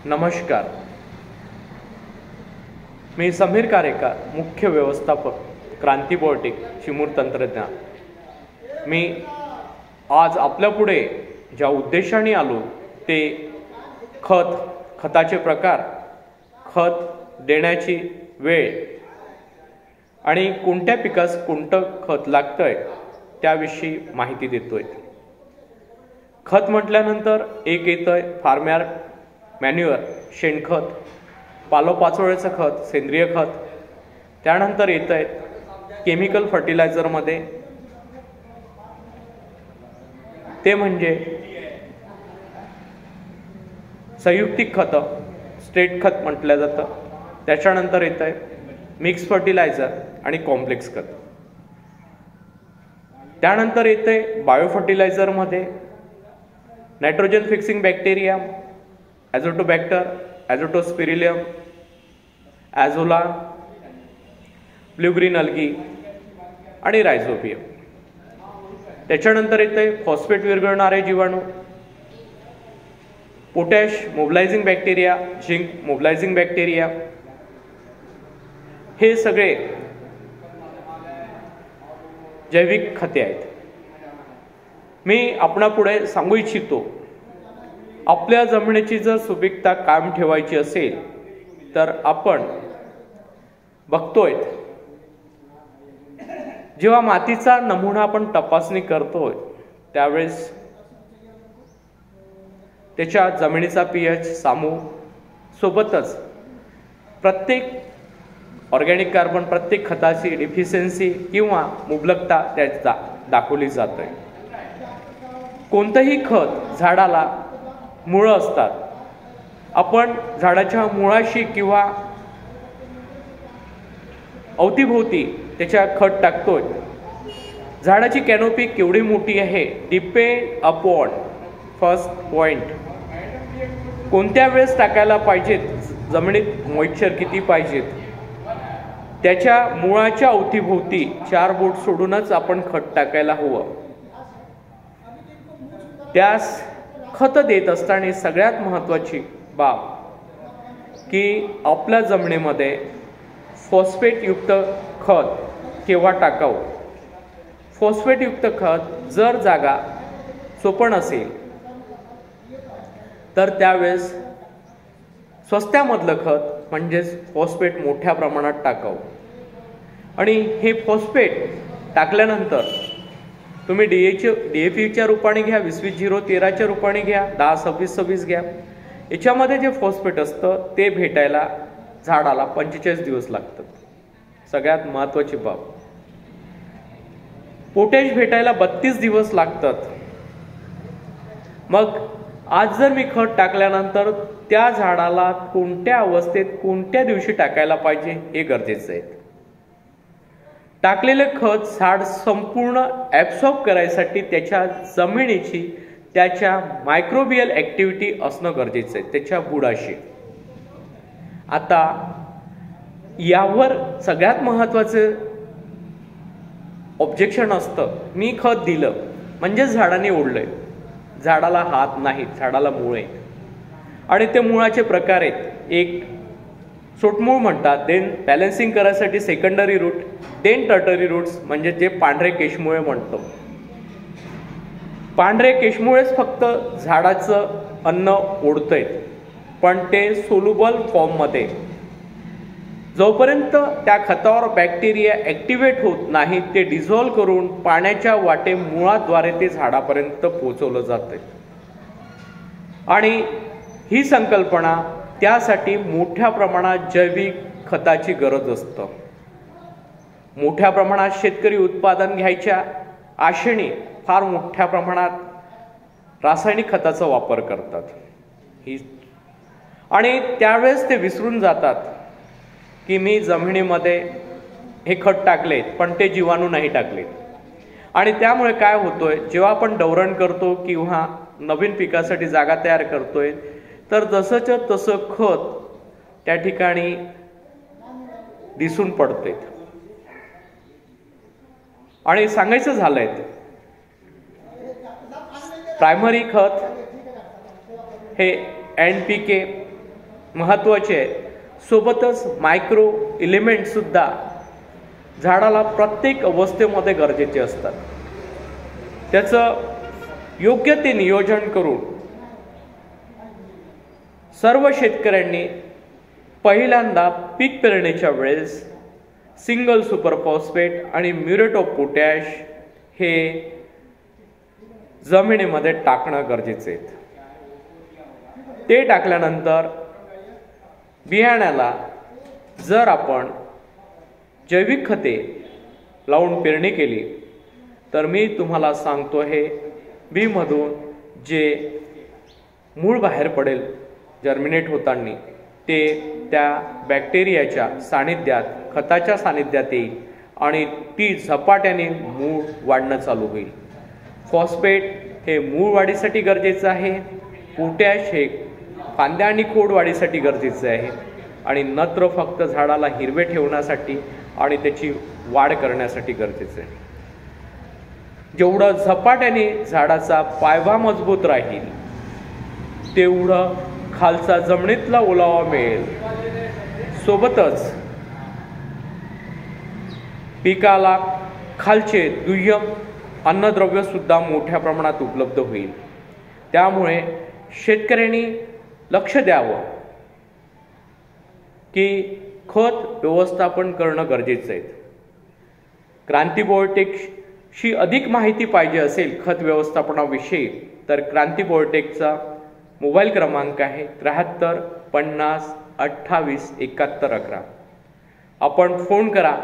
नमस्कार. मी समीर कारेकर, मुख्य व्यवस्थापक, क्रांती बायोटेक, चिमूर तंत्रज्ञान. मी आज आपल्यापुढे ज्या उद्देशाने आलो ते खताचे प्रकार, खत देण्याची वेळ आणि कोणत्या पिकास कोणतं खत लागतंय त्याविषयी माहिती देतोय. खत म्हटल्यानंतर एक येतंय फार्मर मॅन्युअर, शेणखत, पालोपाचोळ्याचं खत, सेंद्रिय खत. त्यानंतर येतंय केमिकल फर्टिलायझरमध्ये, ते म्हणजे संयुक्तिक खतं, स्ट्रेट खत म्हटलं जातं. त्याच्यानंतर येतंय मिक्स फर्टिलायझर आणि कॉम्प्लेक्स खत. त्यानंतर येतंय बायो फर्टिलायझरमध्ये nitrogen fixing bacteria, azotobacter, azospirillum, azolla, blue green algae आणि रायझोबियम. त्याच्यानंतर येते फॉस्फेट विरघळणारे जीवाणू, potash mobilising bacteria, zinc mobilising bacteria. हे सगळे जैविक खते आहेत. मी आपणापुढे सांगू इच्छितो, आपल्या जमिनीची जर सुपीकता कायम ठेवायची असेल तर आपण बघतोय जेव्हा मातीचा नमुना आपण तपासणी करतोय त्यावेळेस त्याच्या जमिनीचा pH, सामू सोबतच प्रत्येक ऑर्गॅनिक कार्बन, प्रत्येक खताची डिफिशियन्सी किंवा मुबलकता त्यात दाखवली जाते. कोणतंही खत झाडाला मुळं असतात. आपण झाडाच्या मुळाशी किंवा अवतीभोवती त्याच्या खत टाकतोय. झाडाची कॅनोपी केवढी मोठी आहे डिपेंड अपॉन फर्स्ट पॉइंट, कोणत्या वेळेस टाकायला पाहिजेत, जमिनीत मॉइश्चर किती पाहिजेत, त्याच्या मुळाच्या अवतीभोवती 4 बोट सोडूनच आपण खत टाकायला हवं. त्यास खत देत असताना सगळ्यात महत्त्वाची बाब की आपल्या जमिनीमध्ये फॉस्फेटयुक्त खत केव्हा टाकावं. फॉस्फेटयुक्त खत जर जागा चोपण असेल तर त्यावेळेस स्वस्त्यामधलं खत म्हणजेच फॉस्फेट मोठ्या प्रमाणात टाकावं. आणि हे फॉस्फेट टाकल्यानंतर तुम्ही DAPच्या रूपाने घ्या, 20-20-0-13च्या रूपाने घ्या, 10-26-26 घ्या. याच्यामध्ये जे फॉस्फेट असतं ते भेटायला झाडाला 45 दिवस लागतात. सगळ्यात महत्त्वाची बाब, पोटॅश भेटायला 32 दिवस लागतात. मग आज जर मी खत टाकल्यानंतर त्या झाडाला कोणत्या अवस्थेत कोणत्या दिवशी टाकायला पाहिजे हे गरजेचं आहे. टाकलेले खत झाड संपूर्ण ॲब्सॉर्ब करायसाठी त्याच्या जमिनीची, त्याच्या मायक्रोबियल ॲक्टिव्हिटी असणं गरजेचं आहे, त्याच्या बुडाशी. आता यावर सगळ्यात महत्त्वाचं ऑब्जेक्शन असतं, मी खत दिलं म्हणजे झाडाने ओढलंय. झाडाला हात नाहीत, झाडाला मूळ आहेत. आणि ते मुळाचे प्रकार आहेत. एक सोटमूळ म्हणतात, देन बॅलन्सिंग करायसाठी secondary route, then Tartary roots म्हणजे जे पांढरे केशमुळे म्हणतो. पांढरे केशमुळेच फक्त झाडाचं अन्न ओढतंय, पण ते सोल्युबल फॉर्ममध्ये. जोपर्यंत त्या खतावर बॅक्टेरिया ॲक्टिवेट होत नाही ते डिझॉल्व करून पाण्याच्या वाटे मुळाद्वारे ते झाडापर्यंत पोहोचवलं जातं. आणि ही संकल्पना, त्यासाठी मोठ्या प्रमाणात जैविक खताची गरज असतं. मोठ्या प्रमाणात शेतकरी उत्पादन घ्यायच्या आशेने फार मोठ्या प्रमाणात रासायनिक खताचा वापर करतात. आणि त्यावेळेस ते विसरून जातात की मी जमिनीमध्ये हे खत टाकलेत पण ते जीवाणू नाही टाकलेत. आणि त्यामुळे काय होतोय, जेव्हा आपण डवरण करतो किंवा नवीन पिकासाठी जागा तयार करतोय तर जसंच्या तसं खत त्या ठिकाणी दिसून पडते. आणि सांगायचं झालंय प्रायमरी खत हे NPK, महत्त्वाचे आहे. सोबतच मायक्रो एलिमेंट सुद्धा झाडाला प्रत्येक अवस्थेमध्ये गरजेचे असतात. त्याचं योग्य ते नियोजन करून सर्व शेतकऱ्यांनी पहिल्यांदा पीक पेरणीच्या वेळेस सिंगल सुपर फॉस्फेट आणि म्युरेट ऑफ पोटॅश हे जमिनीमध्ये टाकणं गरजेचे आहे. ते टाकल्यानंतर बियाण्याला जर आपण जैविक खते लावून पेरणी केली तर मी तुम्हाला सांगतो हे बीमधून जे मूळ बाहेर पडेल जर्मिनेट होताना ते त्या बॅक्टेरियाच्या सानिध्यात खताच्या सानिध्यात येईल आणि ती झपाट्याने मूळ वाढणं चालू होईल. फॉस्फेट हे मूळ वाढीसाठी गरजेचं आहे, पोटॅश हे फांद्या आणि खोड वाढीसाठी गरजेचं आहे आणि नत्र फक्त झाडाला हिरवे ठेवण्यासाठी आणि त्याची वाढ करण्यासाठी गरजेचं आहे. जेवढं झपाट्याने झाडाचा पायवा मजबूत राहील तेवढं खालचा जमिनीतला ओलावा मिळेल. सोबतच पिकाला खालचे दुय्यम अन्नद्रव्य सुद्धा मोठ्या प्रमाणात उपलब्ध होईल. त्यामुळे शेतकऱ्यांनी लक्ष द्यावं की खत व्यवस्थापन करणं गरजेचं आहे. क्रांती बायोटेकशी अधिक माहिती पाहिजे असेल खत व्यवस्थापनाविषयी तर क्रांती बायोटेकचा मोबाईल क्रमांक आहे 73 50 28 71 11. आपण फोन करा